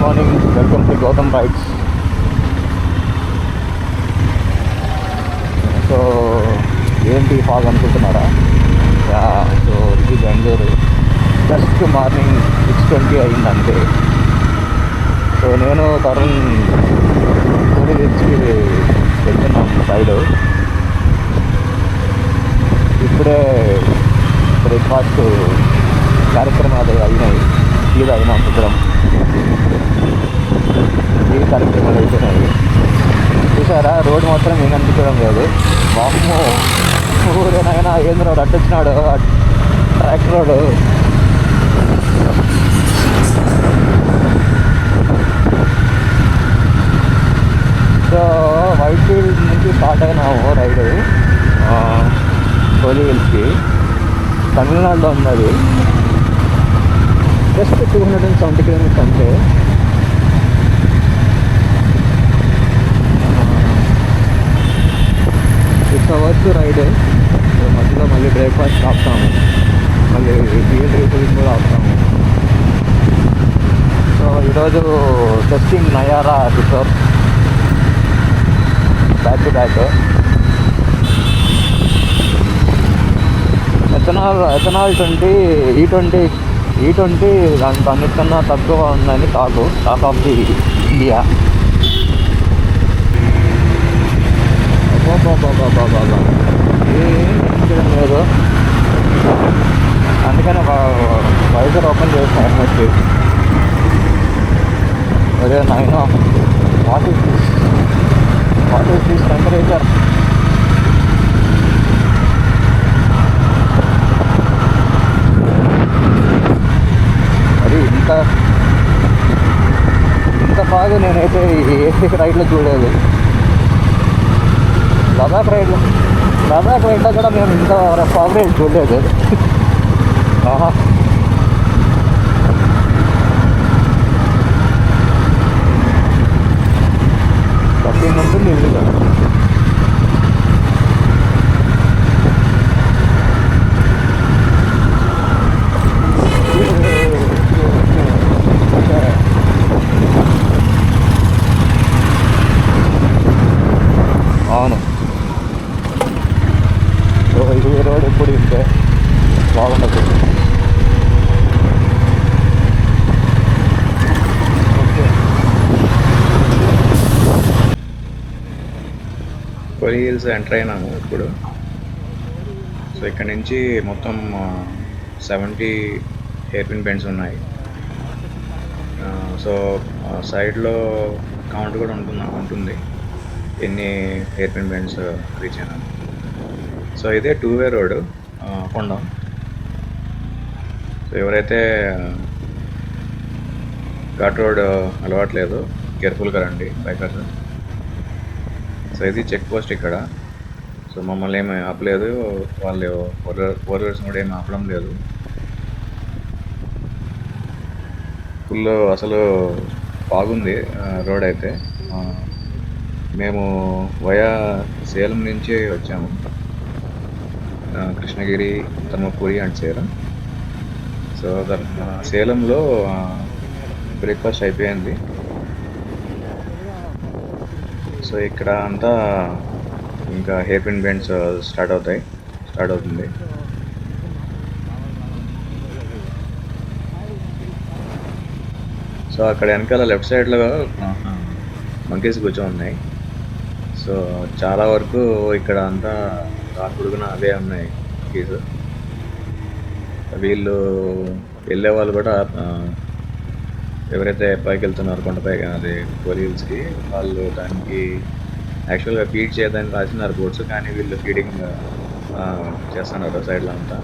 Morning, welcome to Gautam bikes. So ఏంటి fog అనుకుంటున్నారా? So ఇది బెంగళూరు. జస్ట్ మార్నింగ్ 6:20 అయింది అంతే. సో నేను తరుణ్ కోడి తెచ్చి వెళ్తున్నాం రైడ్. ఇప్పుడే బ్రేక్ఫాస్ట్ కార్యక్రమాలు అయినాయి. ఇది అయినా కుదరం ఈ కార్యక్రమాలు అయిపోయినాయి. చూసారా, రోడ్డు మాత్రం ఏం అనిపించడం లేదు. వామ్మో, ఊరేనైనా ఏంద్ర అట్టొచ్చినాడు track road. So Whitefield నుంచి స్టార్ట్ అయినాము రైడ్ కోలి హిల్స్కి. తమిళనాడులో ఉన్నది. జస్ట్ 270 కిలోమీటర్స్ అంతే. 6 hours రైడ్. మధ్యలో మళ్ళీ బ్రేక్ఫాస్ట్ ఆపుతాము, మళ్ళీ ఫ్యూయల్ రీఫిల్లింగ్ కూడా ఆపుతాము. సో ఈరోజు testing Nayara episode back to back. Ethanol 20 E20 దానికి అన్నిటికన్నా తక్కువ ఉందని టాక్ ఆఫ్ ది ఇండియా. బాబా ఏం లేదు. అందుకని వైజర్ ఓపెన్ చేసిన హెల్మెట్కి. అదే నాయన, వాట్ ఈస్ దిస్ టెంపరేచర్? మరి ఇంత బాగా నేనైతే ఏసీ రైడ్లో చూడలేదు. లదాఖ్ రైడ్లో కూడా మేము ఇంత ఫాగ్ రైడ్ చూడలేదు. ఆహా, తప్పింగ్ ఉంటుంది ఇల్లుగా. అవును, ఇది రోడ్ ఎప్పుడు ఇంతే బాగుండదు. కోలి హిల్స్ ఎంటర్ అయినాము ఇప్పుడు. సో ఇక్కడ నుంచి మొత్తం 70 హెయిర్ పిన్ బెండ్స్ ఉన్నాయి. సో సైడ్లో కౌంట్ కూడా ఉంటుంది ఎన్ని హెయిర్ పిన్ బెండ్స్ రీచ్ అయినా. సో ఇదే 2-way రోడ్ కొండం. సో ఎవరైతే ఘాట్ రోడ్ అలవాట్లేదు కేర్ఫుల్గా రండి బైకర్స్. సో ఇది చెక్ పోస్ట్ ఇక్కడ. సో మమ్మల్ని ఏమి ఆపలేదు, వాళ్ళు ఫోర్ వీలర్స్ కూడా ఏమి ఆపడం లేదు. ఫుల్ అసలు బాగుంది రోడ్ అయితే. మేము వయా సేలం నుంచి వచ్చాము, కృష్ణగిరి, ధర్మపురి అండ్ సేలం. సో సేలంలో బ్రేక్ఫాస్ట్ అయిపోయింది. సో ఇక్కడ అంతా ఇంకా హెయిర్ పిన్ బెండ్స్ స్టార్ట్ అవుతుంది. సో అక్కడ వెనకాల లెఫ్ట్ సైడ్లో మంకీస్ కూర్చొని ఉన్నాయి. సో చాలా వరకు ఇక్కడ అంతా రాకుడుగున అవే ఉన్నాయి మంకీస్. వీళ్ళు వెళ్ళే వాళ్ళు కూడా ఎవరైతే పైకి వెళ్తున్నారు కొండపైకి, అది కోలి హిల్స్కి, వాళ్ళు దానికి యాక్చువల్గా ఫీడ్ చేయడానికి రాసినారు బోట్స్, కానీ వీళ్ళు ఫీడింగ్ చేస్తున్నారు సైడ్లో అంతా.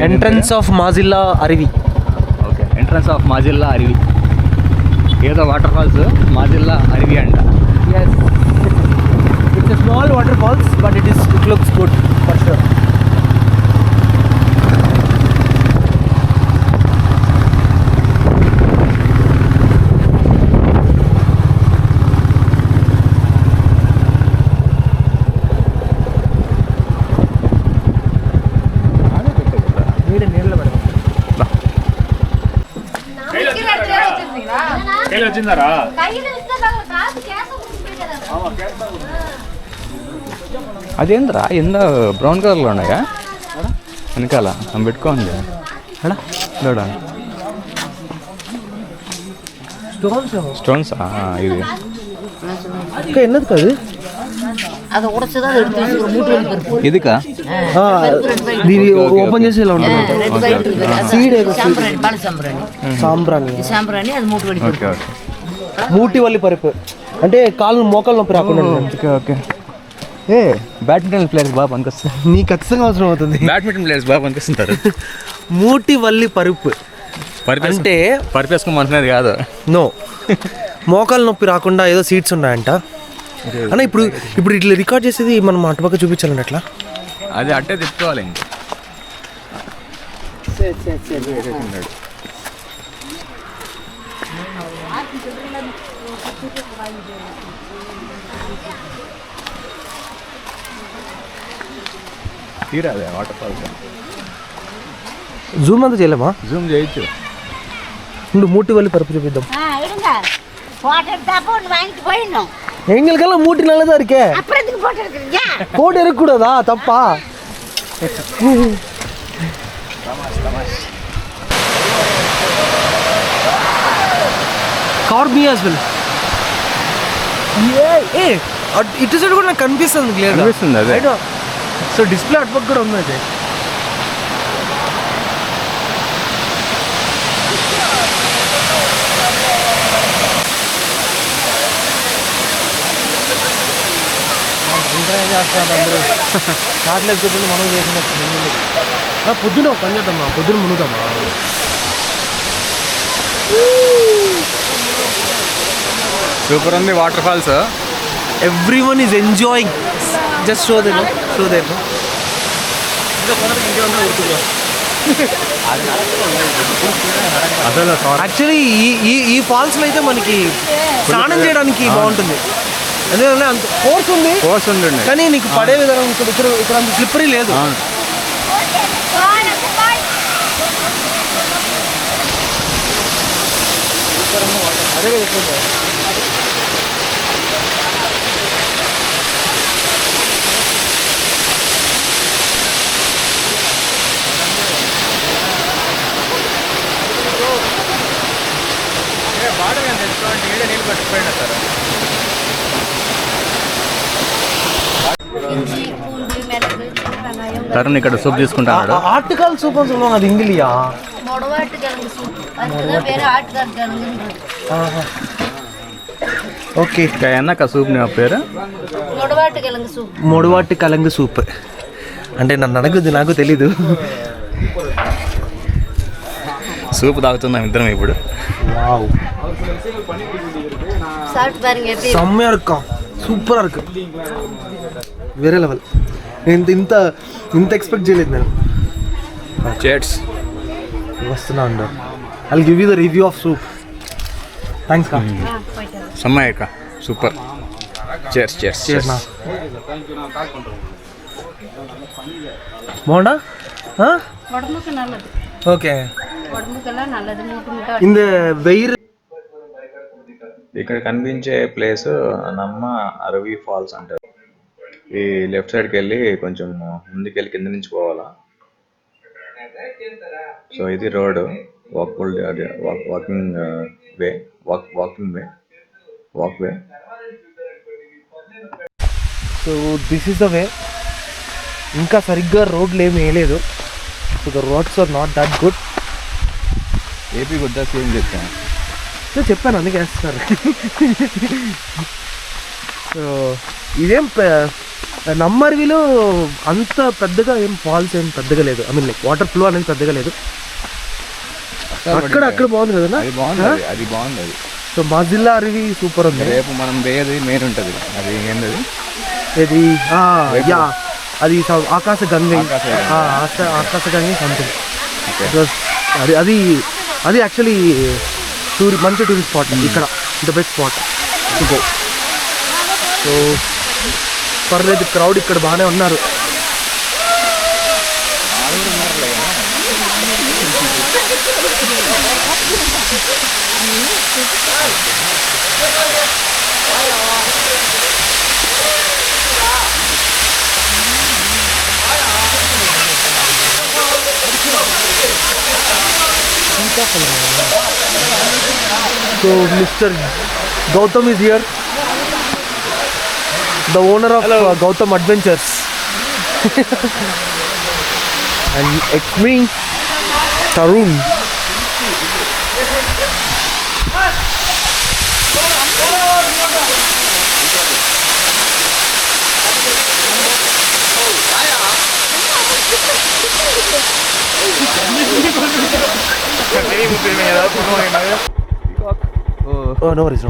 Entrance of Masila Aruvi. Okay, entrance of Masila Aruvi. ఏదో వాటర్ ఫాల్స్ మాజిల్లా అరివి అంట. Yes. It's a small waterfalls, but it looks good for sure. అదేంద్రా ఎంత బ్రౌన్ కలర్లో ఉన్నాయా వెనకాల మనం పెట్టుకోండి చూడ ஸ்டோன்ஸா இது என்னது அது? அதை உடைச்சதா எடுத்து வச்சு ஒரு மூட்டை வலி பருப்பு. இதுக்கா దీని ఓపెన్ చేసి ఇలా ఉంటుంది. ரெண்டு பைட் இருக்குது. సీడ్ சாம்பிராணி, பால் சாம்பிராணி. సాంబ్రాణి. இது சாம்பிராணி, அது மூட்டை வலி ఓకే பருப்பு. ఓకే మూటి వల్లి పరుపు అంటే కాళ్ళు మోకాలు నొప్పి రాకుండా ఉండడానికి. ఓకే ఓకే ఏ బ్యాడ్మింటన్ ప్లేయర్స్ బాగా పనికొస్తారు. నీ ఖచ్చితంగా అవసరం అవుతుంది. బ్యాడ్మింటన్ ప్లేయర్స్ బాగా పనికొస్తుంటారు. మూటి వల్లి పరుపు అంటే పరిపేసుకుని మంచినది కాదు. నో, మోకాలు నొప్పి రాకుండా ఏదో సీట్స్ ఉన్నాయంట అన్న. ఇప్పుడు ఇట్లా రికార్డ్ చేసేది మనం అటుపక్క చూపించాలండి. ఎట్లా అది అట్టే తిప్పుకోవాలి. ఇంక తీరాదే వాటర్ ఫాల్స్. జూమ్ అంతా చేయలేమా? జూమ్ చేయొచ్చు. ఇప్పుడు మూటి వల్లి పరుపు చూపిద్దాం. எடுங்க. போட்டோ எடுத்தா ஒன்று வாங்கிட்டு போயிடணும். எங்களுக்கெல்லாம் மூட்டி நல்லதா இருக்கே. அப்புறம் எதுக்கு போட்டோ எடுக்கிறீங்க? போட்டோ எடுக்கக்கூடாதா? தப்பா? Cover me as well. ఏ ఇటు సైడ్ కూడా నాకు కనిపిస్తుంది క్లియర్ కనిపిస్తుంది అదే. సో డిస్ప్లే అటుపక్క కూడా ఉంది. అయితే చాట్లేదు చూడండి. మనం చేసిన పొద్దున పని చేద్దామా, పొద్దున మునుగుదామా. సూపర్ ఉంది waterfalls. Everyone is enjoying. Just show there అసలు యాక్చువల్లీ ఈ ఫాల్స్లో అయితే మనకి స్నానం చేయడానికి బాగుంటుంది. ఎందుకంటే అంత ఫోర్స్ ఉంది కానీ నీకు పడే విధానం ఇక్కడ అంత స్లిప్పరీ లేదు. అదే కదా. இஞ்சி, பூண்டு, மிளகு, வெங்காயம், తరుణ్ ఇక్కడ సూప్ తీసుకుంటాడు. ఆర్టికల్ సూప్ అని சொல்லுவாங்க, அது ఇంగిలియా? மொடவாட்டு கிழங்கு சூப். அதுதான் வேற ஆட்டுக்கால் கிழங்குன்றது. ఓకే. ఎన్నక సూప్ నీ పేరు? மொடவாட்டு கிழங்கு சூப். మొడవాటి కలంగు సూప్ అంటే నన్ను అడగద్దు, నాకు తెలీదు. సూప్ తాగుతున్నాం ఇద్దరం ఇప్పుడు. వావ్, சாப்பிட்டு பாருங்க எப்படி. செம்மையா இருக்கா, సూపర్ இருக்கு, వేరే లెవెల్. నేను ఇంత ఎక్స్పెక్ట్ చేయలేదు నేను. చేట్స్ వస్తున్నా అండి. I'll give you the review of soup. Thanks కా. సమ్మయ్యక సూపర్. చేర్స్ చేర్స్ చేర్స్ నా. బాగుందా? உடம்புக்கு நல்லது. ఓకే. உடம்புக்கெல்லாம் நல்லது. மூட்டு மூட்டை இந்த வெயிர் ఇక్కడ కనిపించే ప్లేస్ నమ్మ అరవి ఫాల్స్ అంటారు. ఈ లెఫ్ట్ సైడ్కి వెళ్ళి కొంచెం ముందుకెళ్ళి కింద నుంచి పోవాలా. సో ఇది road, walking way. So this is the way. ఇంకా సరిగ్గా రోడ్లు ఏమి వేయలేదు. So the roads are not that good. AP గుడ్డా సేమ్ చెప్పాను. సో చెప్పాను, అందుకే వేస్తున్నారు. సో ఇదేం నమ్మర్విలో అంత పెద్దగా ఏం ఫాల్స్ ఏం పెద్దగా లేదు. I mean like water flow అనేది పెద్దగా లేదు. అక్కడ బాగుంది కదా. అది బాగుంది, అది బాగుంది. అది సో మాజిల్లా అరువి సూపర్ ఉంది. రేపు మనం వేయది మెయిన్ ఉంటుంది. అది ఏంటది, ఇది యా అది ఆకాశ గంగ, ఆకాశ గంగ సంథింగ్. అది అది యాక్చువల్లీ మంచి టూరిస్ట్ స్పాట్ ఇక్కడ, the best spot to go. So పర్లేదు, క్రౌడ్ ఇక్కడ బాగానే ఉన్నారు. So Mr. Gautam is here, the owner of Gautam Adventures. And it's me, Tarun. Oh, no worries.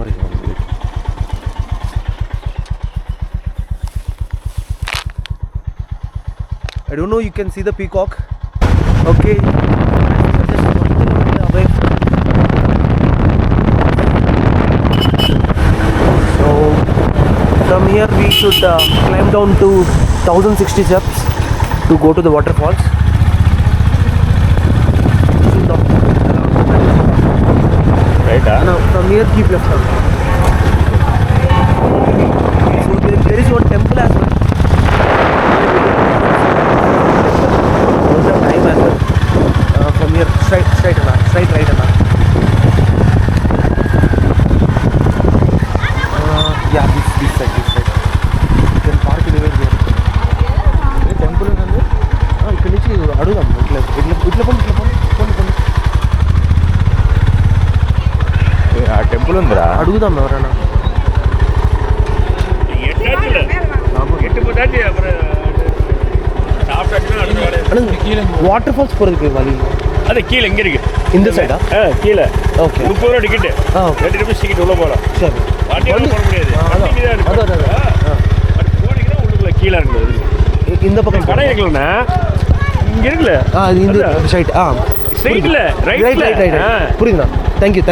I don't know, you can see the peacock. Okay. So from here we should climb down to 1060 steps to go to the waterfalls. right? No, from here keep left turn. So there is one temple as well. Time as well. From here straight right and yeah, this side. You can park anywhere here. Temple is there. ఇక్కడ నుంచి అడుగుదాం. ఇట్లా పోండి. ఆ temple ఉందిరా, అడుగుదాం ఎవరైనా. Water falls போறதுக்கு வழி அது கீழே இங்கே இருக்கு. இந்த சைடா? கீழே. ஓகே. 30 ரூபா டிக்கெட். 2 நிமிஷம் டிக்கெட் உள்ள போகலாம். சரி. வண்டி போக முடியாது. அதான். அது போனீங்கன்னா உள்ளுக்குள்ள கீழே இருக்குது. இந்த பக்கம் கடை இருக்குல்லண்ணா, இங்கே இருக்குல்ல. இந்த சைட். ஸ்ட்ரைட்ல ரைட். పురిగిందా? థ్యాంక్ యూ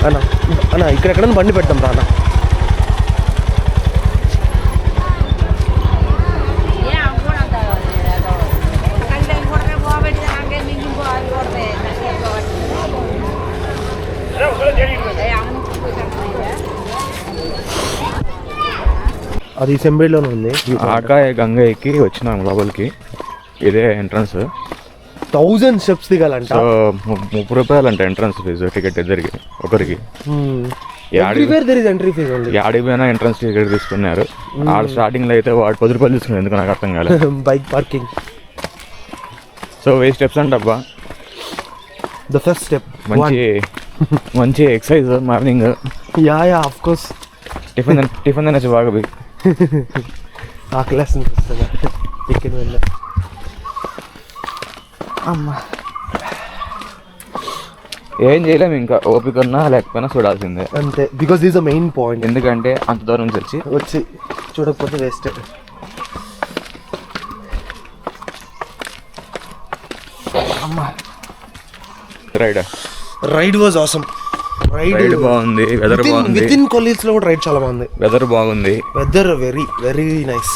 అన్న ఇక్కడ బండి పెడతాం రా అన్న. అది సెంబేడ్లోనే ఉంది. ఆకాయ గంగ ఎక్కి వచ్చినాం లోపలికి. ఇదే ఎంట్రన్స్. 1000 స్టెప్స్ దిగాలంట. సో 30 రూపాయలు అంట ఎంట్రన్స్ ఫీజు, టికెట్ ఇద్దరికి ఒకరికి. Everywhere there is entry fee only. యాడికి పోయినా ఎంట్రన్స్ టికెట్ తీసుకున్నారు. ఆడ స్టార్టింగ్లో అయితే వాడు 10 రూపాయలు తీసుకున్నారు, ఎందుకు నాకు అర్థం కాలేదు. Bike parking. సో 1000 స్టెప్స్ అంటబ్బా. ద ఫస్ట్ స్టెప్ మంచి exercise morning. Yeah of course. Tiffin తినచ్చు బాగా పోయి. ఆ క్లాస్ ఇక్కడ వెళ్ళా. అమ్మా ఏం చేయలేము, ఇంకా ఓపిక ఉన్నా లేకపోయినా చూడాల్సిందే అంతే. Because this the main point. ఎందుకంటే అంత దూరం నుంచి వచ్చి చూడకపోతే వేస్ట్. అమ్మా రైడ్ వాజ్ ఆసమ్. రైడ్ బాగుంది, వెదర్ బాగుంది. విత్ ఇన్ కొలీగ్స్ లో కూడా రైడ్ చాలా బాగుంది. వెదర్ బాగుంది, వెదర్ వెరీ వెరీ నైస్.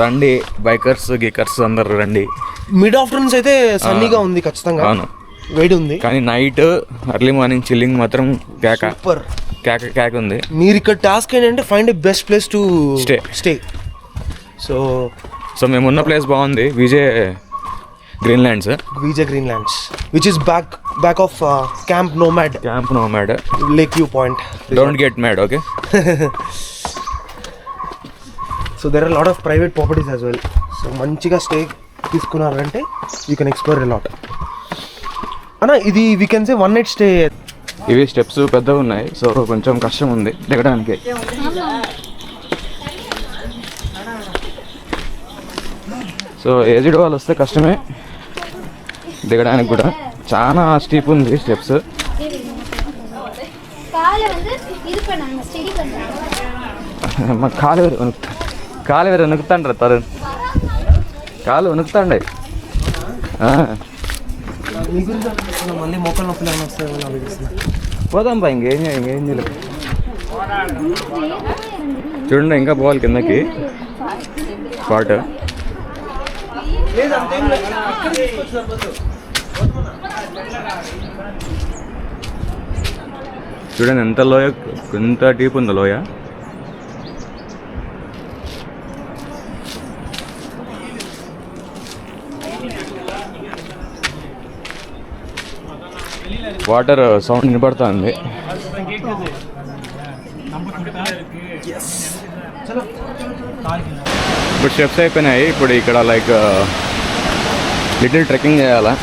రండి బైకర్స్ గీకర్స్ అందరు రండి. మిడ్ ఆఫ్టర్నూన్స్ అయితే సన్నీగా ఉంది ఖచ్చితంగా. అవును, వేడి ఉంది. కానీ నైట్ ఎర్లీ మార్నింగ్ చిల్లింగ్ మాత్రం సూపర్ కేక ఉంది. మీరు ఇక్కడ టాస్క్ ఏంటంటే find a best place to stay. So మేము ఉన్న ప్లేస్ బాగుంది, Vijay Greenland's which is back of Camp Nomad Lakeview Point. Don't get mad, okay? So there are a lot of private properties as well. So manchiga stay తీసుకున్నారంటే you can explore a lot. అన్న ఇది we can say one night stay. ఇవి steps పెద్దగా ఉన్నాయి, so కొంచెం కష్టం ఉంది దిగడానికి. సో ఏజ్డ్ వాళ్ళు వస్తే కష్టమే దిగడానికి కూడా. చాలా స్టీప్ ఉంది స్టెప్స్. మా కాలు వేరే వణుకుతాండ్రా తరుణ్, కాలు వణుకుతాండే. మళ్ళీ మోకాలు నొప్పులు ఏమైనా వస్తాయో ఆలోచిస్తున్నా. పోదాం బా, ఇంకేం చేయలేదు. చూడండి ఇంకా పోవాలి కిందకి స్పాట్. చూడండి ఎంత లోయ, ఎంత డీప్ ఉందో లోయ. వాటర్ సౌండ్ వినపడుతుంది. ఇప్పుడు స్టెప్స్ అయిపోయినాయి. ఇప్పుడు ఇక్కడ లైక్ లిటిల్ ట్రెక్కింగ్ చేయాలా.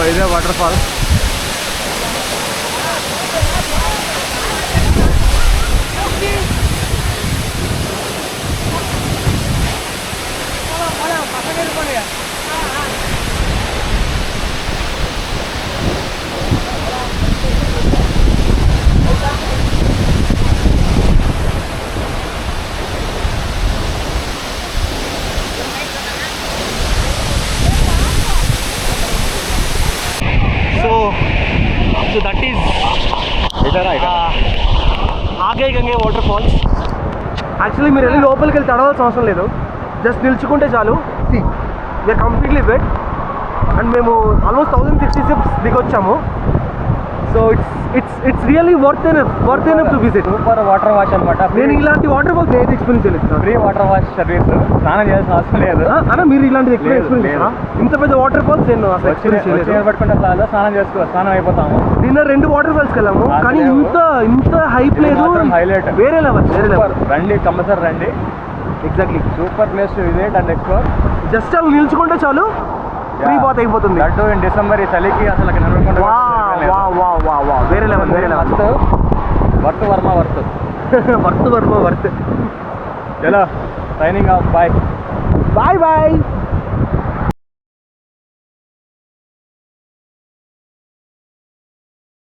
ఇదే water fall. So that is ఆగే గంగే వాటర్ ఫాల్స్. యాక్చువల్లీ మీరు వెళ్ళి లోపలికి వెళ్ళి తడవాల్సిన అవసరం లేదు, జస్ట్ నిల్చుకుంటే చాలు. వీఆర్ కంప్లీట్లీ వెట్ అండ్ మేము ఆల్మోస్ట్ 1060 స్టెప్స్ దిగొచ్చాము. So it's really worth enough to visit. Super water wash అనమాట. నేను ఇలాంటి వాటర్ ఫాల్స్ ఏది ఎక్స్పీరియన్స్ చేయలేదు. ఫ్రీ వాటర్ వాష్ సర్వీస్, స్నానం చేయాల్సిన అవసరం లేదు. అన్న మీరు ఇలాంటిది ఎక్స్పీరియన్స్ చేస్తారా? ఇంత పెద్ద వాటర్ ఫాల్స్ నేను అసలు ఎక్స్పీరియన్స్ చేయలేదు. పట్టుకుంటే చాలు, స్నానం అయిపోతాము. నిన్న 2 వాటర్ ఫాల్స్కి వెళ్ళాము, కానీ ఇంత హైప్ లేదు. హైలైట్, వేరే లెవెల్. రండి, కంపల్సరీ రండి. Exactly super place to visit and explore. Just అలా నిల్చుకుంటే చాలు, ఫ్రీ బాత్ అయిపోతుంది. లడ్డు ఇన్ డిసెంబర్ ఈ చలికి అసలు నిలబడకుండా వేరే level. Worth Varma worth worth. చలో సైనింగ్ ఆఫ్. బాయ్.